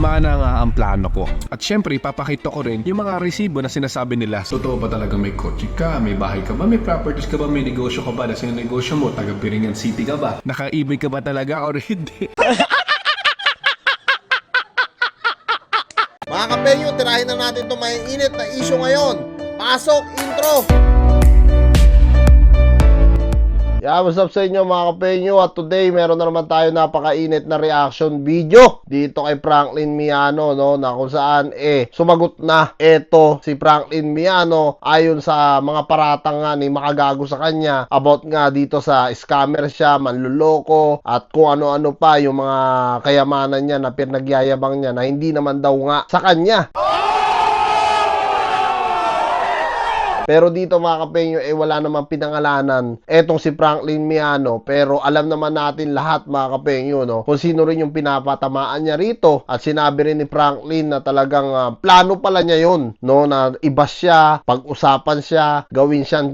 Gumana nga ang plano ko. At syempre, papakita ko rin yung mga resibo na sinasabi nila. Totoo ba talaga may kotse ka? May bahay ka ba? May properties ka ba? May negosyo ka ba? Nasa yung negosyo mo? Taga Biringan City ka ba? Nakaibig ka ba talaga or hindi? Mga kapenyo, tirahin na natin itong may init na issue ngayon. Pasok, intro! Yeah, what's up sa inyo mga kapenyo? At today, meron na naman tayo napakainit na reaction video dito kay Franklin Miano, no? Na kung saan, sumagot na eto si Franklin Miano ayon sa mga paratang nga ni makagago sa kanya about nga dito sa scammer siya, manluloko, at kung ano-ano pa yung mga kayamanan niya na pinagyayabang niya na hindi naman daw nga sa kanya. Pero dito mga kapenyo, wala namang pinangalanan etong si Franklin Miano. Pero alam naman natin lahat mga kapenyo, no? Kung sino rin yung pinapatamaan niya rito. At sinabi rin ni Franklin na talagang plano pala niya yun, no? Na iba siya, pag-usapan siya, gawin siya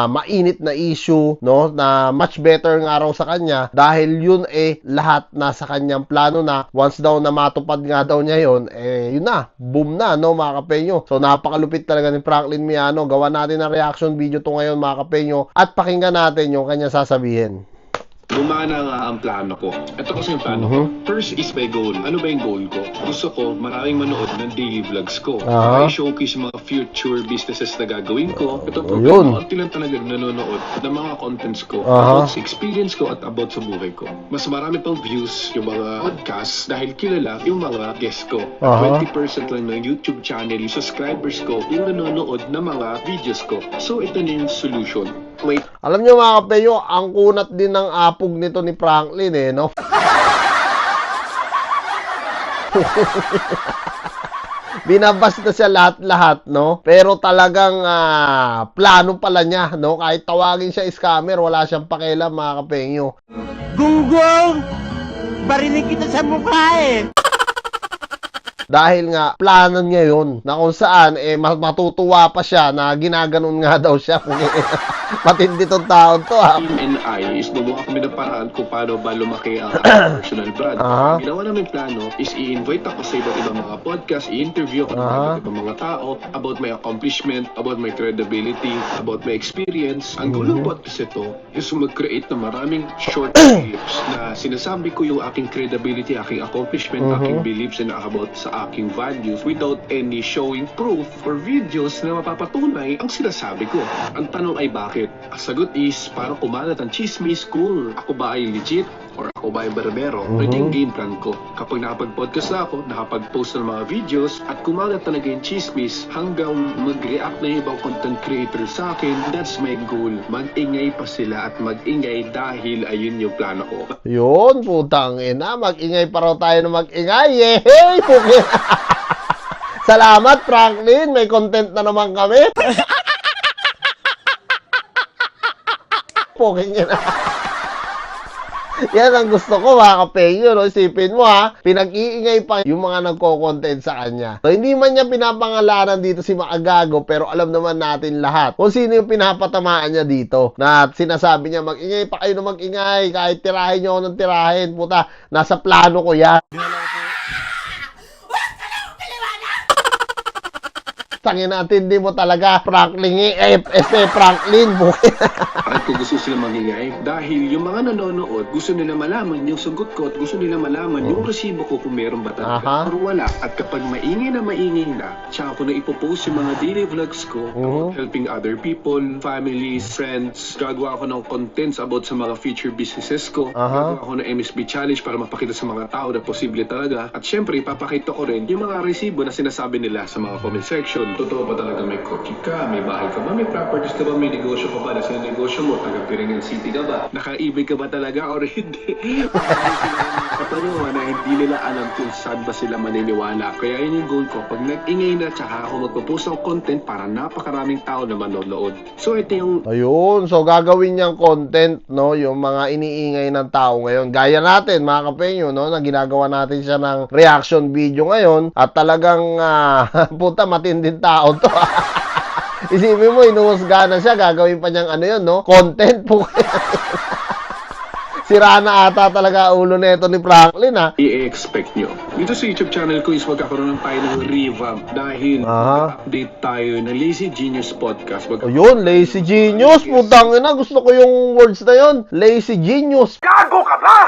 mainit na issue, no? Na much better nga raw sa kanya. Dahil yun lahat nasa kanyang plano na. Once daw na matupad nga daw niya yun, yun na, boom na, no mga kapenyo. So napakalupit talaga ni Franklin Miano. Gawa natin ang reaction video to ngayon mga kapenyo at pakinggan natin yung kanya sasabihin. Gumana nga ang plano ko. Ito kasi yung plano ko. First is my goal. Ano ba yung goal ko? Gusto ko maraming manood ng daily vlogs ko. I-showcase mga future businesses na gagawin ko. Ito po, konti lang talaga nanonood ng mga contents ko. About sa experience ko at about sa buhay ko. Mas marami pang views yung mga podcast dahil kilala yung mga guests ko. 20% lang ng YouTube channel, yung subscribers ko, yung nanonood ng mga videos ko. So ito na yung solution. Alam nyo mga kapenyo, ang kunat din ng apog nito ni Franklin no? Binabas na siya lahat-lahat, no? Pero talagang plano pala niya, no? Kahit tawagin siya scammer, wala siyang pakialam mga kapenyo. Gunggong! Barinig kita sa mukha Dahil nga, plano niya yun. Na kung saan, matutuwa pa siya na ginaganon nga daw siya. Matindi tong taon to, ha. Team and I is gumawa kami ng paraan kung paano ba lumaki ang personal brand. Ginawa namin plano is i-invite ako sa iba't ibang mga podcast, i-interview ako ng iba't ibang mga tao about my accomplishment, about my credibility, about my experience. Ang gulong podcast ito is mag-create ng maraming short clips na sinasabi ko yung aking credibility, aking accomplishment, aking beliefs, and about sa aking values without any showing proof or videos na mapapatunay ang sinasabi ko. Ang tanong ay bakit? Ang sagot is parang kumalat ang chismis kung ako ba ay legit or ako ba ay barbero. Ito yung game plan ko. Kapag nakapag-podcast na ako, nakapag-post ng mga videos at kumalat talaga yung chismis hanggang mag-react na yung ibang content creator sa akin, that's my goal. Mag-ingay pa sila at mag-ingay dahil ayun yung plano ko. Yun, putang ina. Mag-ingay pa raw tayo na mag-ingay. Yehey! Pukin! Salamat, Franklin. May content na naman kami. Pukin ina. Yan ang gusto ko mga kapenyo, no? Isipin mo ha, pinag-iingay pa yung mga nagko-content sa kanya. So, hindi man niya pinapangalanan dito si Makagago, pero alam naman natin lahat kung sino yung pinapatamaan niya dito. Na sinasabi niya, mag-ingay pa kayo na mag-ingay, kahit tirahin niyo ako ng tirahin, puta, nasa plano ko yan. Tangin natin, di mo talaga Franklin Franklin At kung gusto sila magingay, dahil yung mga nanonood, gusto nila malaman yung sagot ko at gusto nila malaman yung resibo ko kung meron ba talaga or wala. At kapag maingay na, tsaka ko na ipopost yung mga daily vlogs ko about helping other people, families, friends. Gagawa ako ng contents about sa mga future businesses ko. Gagawa ako ng MSB challenge para mapakita sa mga tao na posible talaga. At syempre, ipapakita ko rin yung mga resibo na sinasabi nila sa mga comment section. Totoo ba talaga may kotse ka? May bahay ka ba? May properties ka ba? May negosyo ka ba? Nasa negosyo mo? Taga Biringan City ka ba? Nakaibig ka ba talaga or hindi? Kapaniwa na hindi nila alam kung saan ba sila maniniwala. Kaya yun yung goal ko. Pag nag-ingay na, tsaka ako magpo-post ng content para napakaraming tao na manonood. So ito yung... Ayun, so gagawin niyang content, no? Yung mga iniingay ng tao ngayon. Gaya natin, mga kapenyo, no? Na ginagawa natin siya ng reaction video ngayon. At talagang, puta, matinding tao to. Isipin mo, inuhusga na siya, gagawin pa niyang ano yun, no? Content po. Sira na ata talaga ulo nito ni Franklin, ha? I-expect nyo. Dito sa YouTube channel ko is magkakaroon tayo ng revamp dahil update tayo ng Lazy Genius Podcast. Yun, Lazy Genius. Putang ina, gusto ko yung words na yun. Lazy Genius. Gago ka ba?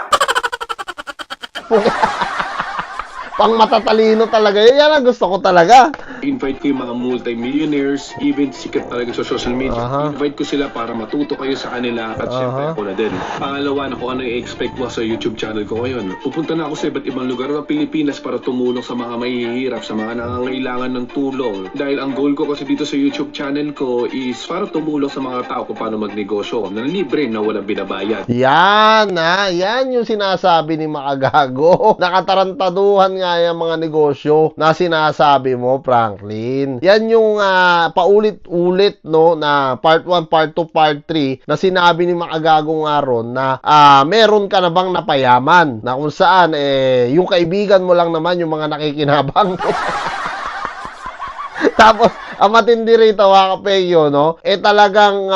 Pang matatalino talaga yun. Yan ang gusto ko talaga. Invite ko yung mga multi-millionaires, even sikat talaga sa social media. Invite ko sila para matuto kayo sa kanila at syempre ako na din. Pangalawa na kung ano i-expect mo sa YouTube channel ko ngayon. Pupunta na ako sa iba't ibang lugar ng Pilipinas para tumulong sa mga mahihirap, sa mga nangangailangan ng tulong. Dahil ang goal ko kasi dito sa YouTube channel ko is para tumulong sa mga tao kung paano magnegosyo na libre na walang binabayad. Yan yan yung sinasabi ni Makagago. Nakatarantaduhan nga yung mga negosyo na sinasabi mo, Franklin. Yan yung paulit-ulit no na part 1, part 2, part 3 na sinabi ni Makagago nga ron na meron ka na bang napayaman na kung saan yung kaibigan mo lang naman yung mga nakikinabang. Tapos ang matindi rito, mga kapegyo, no? Talagang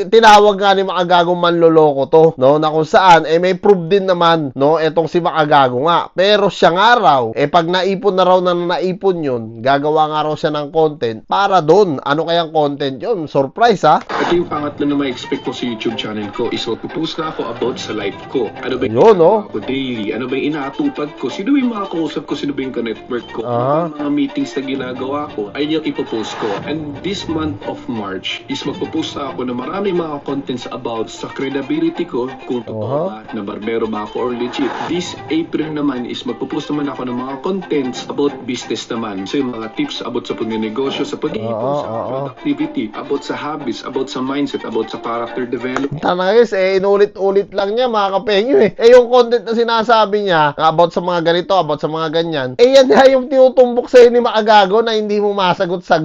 tinawag nga ni Makagago manloloko to, no? Na kung saan, may proof din naman, no? Etong si Makagago nga. Pero siya nga raw, pag naipon na raw na naipon yun, gagawa nga raw siya ng content para doon. Ano kayang content yun? Surprise, ha? At yung pangatlo na ma-expect ko sa YouTube channel ko is magpupost na ako about sa life ko. Ano ba yun, no? Ako daily? Ano ba yung inaatupad ko? Sino ba yung mga kausap ko? Sino ba yung network ko? Ano ba yung mga meetings na ginagawa ko? Ayun yung ipopost ko. And this month of March is magpo-post ako na maraming mga contents about sa credibility ko, kung totoo ba, na barbero ba ako or legit. This April naman is magpo-post naman ako ng mga contents about business naman. So yung mga tips about sa pagnenegosyo, sa pag-iipon, sa productivity, about sa habits, about sa mindset, about sa character development. Tanagis, inulit-ulit lang niya, mga kapengyo yung content na sinasabi niya about sa mga ganito, about sa mga ganyan, yan nga yung tinutumbok sa'yo ni Makagago na hindi mo masagot-sagot.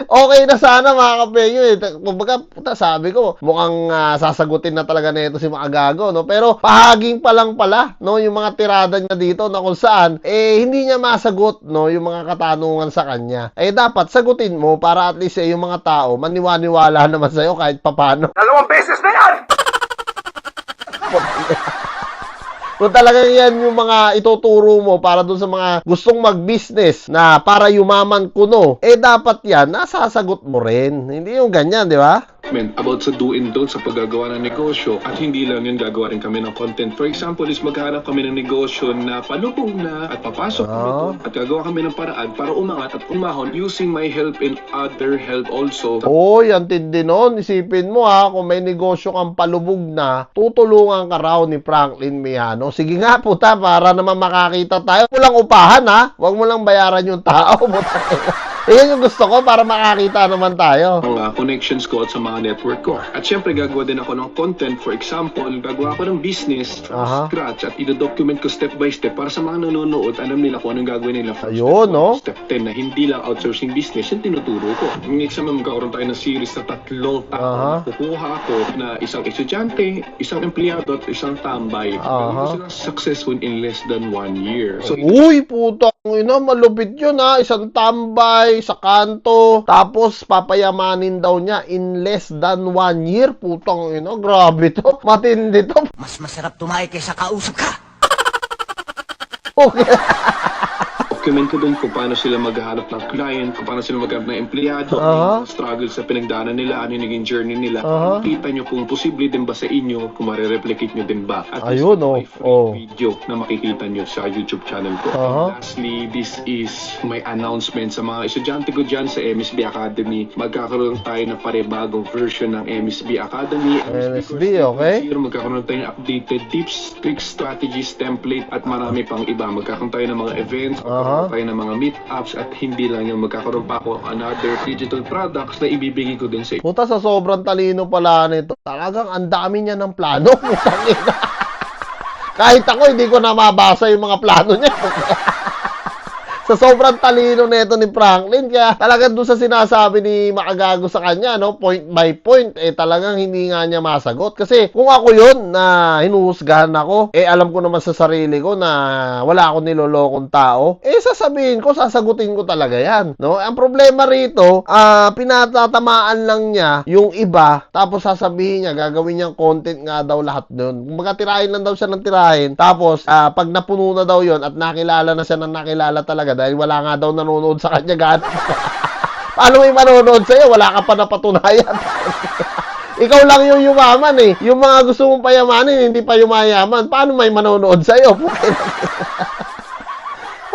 Okay na sana, mga kapengyo Kumbaga, sabi ko, mukhang sasagutin na talaga nito si Makagago, no? Pero pahaging pa lang pala, no? Yung mga tirada niya dito na kung saan, hindi niya masagot, no? Yung mga katanungan sa kanya. Dapat sagutin mo para at least yung mga tao maniwala naman sa'yo kahit papano. 2 beses na yan! Kung talagang yan yung mga ituturo mo para dun sa mga gustong mag-business na para yumaman kuno, dapat yan, nasasagot mo rin. Hindi yung ganyan, di ba? About sa do and don't sa paggagawa ng negosyo at hindi lang yun, gagawa rin kami ng content. For example, is maghanap kami ng negosyo na palubog na at papasok kami doon at gagawa kami ng paraan para umangat at umahon using my help and other help also. Yan tindi nun. Isipin mo kung may negosyo kang palubog na, tutulungan ka raw ni Franklin Miano. Sige nga puta, para naman makakita tayo. Huwag mo lang upahan huwag mo lang bayaran yung tao. Yan yung gusto ko para makakita naman tayo. Mga connections ko at sa mga network ko. At syempre gagawa din ako ng content. For example, gagawa ako ng business from scratch at i-document ko step by step para sa mga nanonood, alam nila kung anong gagawin nila. Ayun, no? Step 10 na hindi lang outsourcing business yung tinuturo ko. Next time magkakaroon tayo ng series na 3 tao. Kukuha ako na isang estudyante, isang empleyado at isang tambay. Sila successful in less than 1 year. So, uy, putang ina, malupit yun Isang tambay sa kanto, tapos papayamanin daw niya in less than 1 year. Putang ina, grabe to. Matindi to. Mas masarap tumae kaysa kausap ka. Okay. document ko dun kung paano sila maghahanap ng client, kung paano sila maghahanap ng empleyado, struggle sa pinagdaanan nila, ano yung naging journey nila. Kita nyo kung posible din ba sa inyo, kung marireplicate nyo din ba. At ayun, video na makikita nyo sa YouTube channel ko. Lastly, this is my announcement sa mga estudyante ko dyan sa MSB Academy. Magkakaroon tayo ng pare-bagong version ng MSB Academy. MSB, okay? Magkakaroon tayo ng updated tips, tricks, strategies, template, at marami pang iba. Magkakaroon tayo ng mga events, tayo ng mga meetups, at hindi lang yung magkakaroon pa ako another digital products na ibibigay ko din sa puta, sa sobrang talino pala nito. Talagang ang dami niya ng plano. Kahit ako, hindi ko na mabasa yung mga plano niya. Sa sobrang talino nito ni Franklin, kaya talagang doon sa sinasabi ni Makagago sa kanya, no, point by point, talagang hindi nga niya masagot. Kasi kung ako yun na hinuhusgahan ako, alam ko naman sa sarili ko na wala akong nilolokong tao, sasabihin ko, sasagutin ko talaga yan, no? Ang problema rito, pinatatamaan lang niya yung iba, tapos sasabihin niya, gagawin niyang content nga daw lahat doon. Kumbaga, tirahin lang daw siya ng tirahin, tapos pag napuno na daw yon at nakilala na siya ng nakilala talaga, dahil wala nga daw nanonood sa kanya gano'n. Paano may manonood sa'yo? Wala ka pa napatunayan. Ikaw lang yung yumaman eh. Yung mga gusto mong payamanin, hindi pa yumayaman. Paano may manonood sa'yo?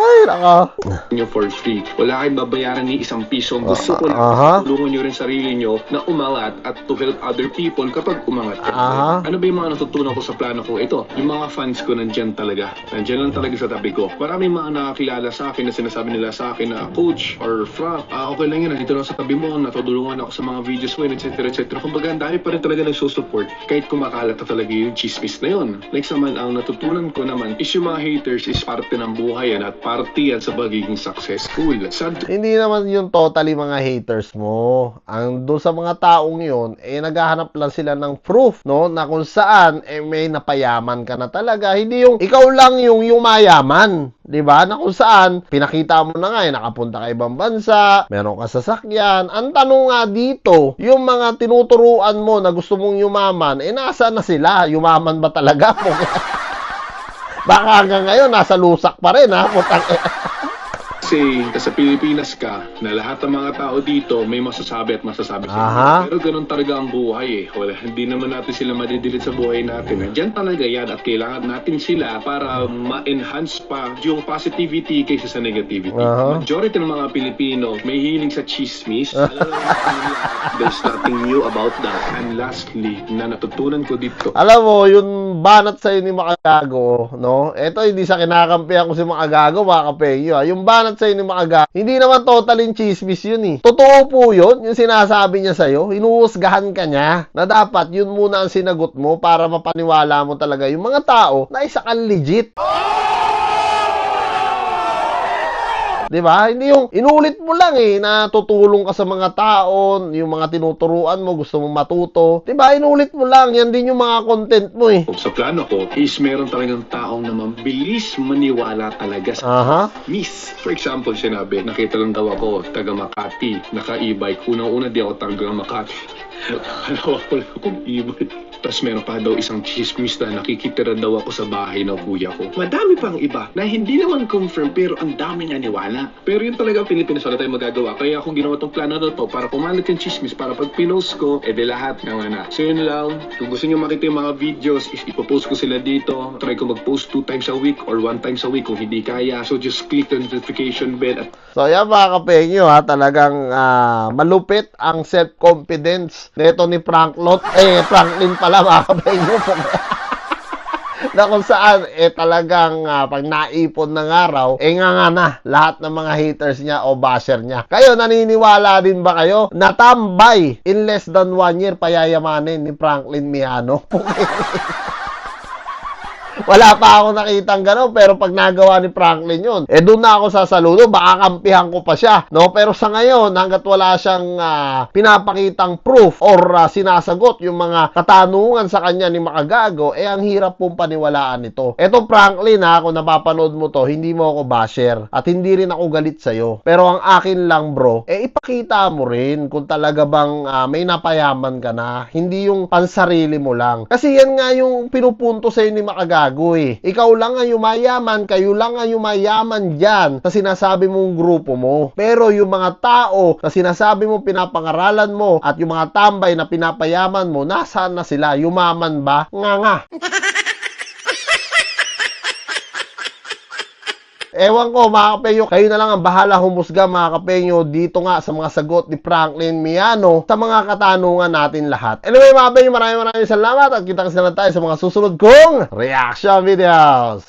Ay, naka. Nyo for free. Wala kayong babayaran ni isang piso. Gusto ko lang tulungan nyo rin sarili nyo na umangat at to help other people kapag umangat ka. Ano ba yung mga natutunan ko sa plano ko? Ito, yung mga fans ko nandyan talaga. Nandyan lang talaga sa tabi ko. Maraming mga nakakilala sa akin na sinasabi nila sa akin na Coach or Frank, okay lang yan, nandito lang sa tabi mo, natutulungan ako sa mga videos mo, etc. etc. Kumbaga, ang dami pa rin talaga nagsusupport kahit kumakalat na talaga yung chismis na yun. Next naman, ang natutunan ko naman is yung mga haters is parte ng buhay yan at parte yan sa pagiging successful. Hindi naman yung totally mga haters mo. Ang doon sa mga taong yun, naghahanap lang sila ng proof, no? Na kung saan, may napayaman ka na talaga. Hindi yung, ikaw lang yung yumayaman. Diba? Na kung saan, pinakita mo na nga, nakapunta ka ibang bansa, meron ka sasakyan. Ang tanong nga dito, yung mga tinuturuan mo na gusto mong yumaman, nasaan na sila? Yumaman ba talaga? Baka hanggang ngayon, nasa lusak pa rin, ha? Kasi sa Pilipinas ka, na lahat ng mga tao dito may masasabi at masasabi sila. Pero ganun talaga ang buhay eh. Wala, hindi naman natin sila madidilit sa buhay natin. Diyan talaga yan at kailangan natin sila para ma-enhance pa yung positivity kaysa sa negativity. Majority ng mga Pilipino may hiling sa chismis. There's nothing new about that. And lastly, na natutunan ko dito. Alam mo, yung banat sa'yo ni Makagago, no? Ito, hindi sa kinakampihan ko si Makagago, mga kapengyo. Yung banat sa'yo ni Makagago, hindi naman total chismis yun eh. Totoo po yun, yung sinasabi niya sa'yo. Hinuhusgahan ka niya na dapat yun muna ang sinagot mo para mapaniwala mo talaga yung mga tao na isa kang legit. Diba? Hindi yung inulit mo lang na tutulong ka sa mga tao, yung mga tinuturuan mo, gusto mong matuto. Diba? Inulit mo lang. Yan din yung mga content mo eh. Sa plano ko is meron talagang taong na mabilis maniwala talaga sa miss. For example, sinabi, nakita lang daw ako, taga Makati, naka-e-bike. Unang-una di ako taga Makati. Halawa ko lang akong e-bike. Tapos meron pa daw isang chismis na nakikitira daw ako sa bahay ng kuya ko. Madami pang iba na hindi naman confirm pero ang dami naniwala. Pero yun talaga Pilipinas, wala tayong magagawa. Kaya ako ginawa tong plano na to para pumalit yung chismis para pag pinost ko, de lahat ng anak. So yun lang. Kung gusto nyo makita yung mga videos, ipopost ko sila dito. Try ko mag-post 2 times a week or 1 times a week kung hindi kaya. So just click the notification bell. So yan mga kapengyo talagang malupit ang self-confidence nito ni Franklin pala mga kapengyo na kung saan talagang pag naipon ng araw nga na lahat ng mga haters niya o basher niya. Kayo naniniwala din ba kayo na tambay in less than 1 year payayamanin ni Franklin Miano? Wala pa ako nakitang gano'n, pero pag nagawa ni Franklin yun, doon na ako sasaludo, baka kampihan ko pa siya, no? Pero sa ngayon, hanggat wala siyang pinapakitang proof or sinasagot yung mga katanungan sa kanya ni Makagago, ang hirap pong paniwalaan nito. Eto Franklin kung napapanood mo to, hindi mo ako basher, at hindi rin ako galit sa'yo. Pero ang akin lang bro, ipakita mo rin kung talaga bang may napayaman ka na, hindi yung pansarili mo lang. Kasi yan nga yung pinupunto sa'yo ni Makagago. Ikaw lang ang yumayaman, kayo lang ang yumayaman dyan sa sinasabi mong grupo mo. Pero yung mga tao na sinasabi mo pinapangaralan mo at yung mga tambay na pinapayaman mo, nasaan na sila? Yumaman ba? Nga. Ewan ko mga kapenyo, kayo na lang ang bahala humusga mga kapenyo dito nga sa mga sagot ni Franklin Miano sa mga katanungan natin lahat. Anyway mga kapenyo, maraming salamat at kita-kits na tayo sa mga susunod kong reaction videos.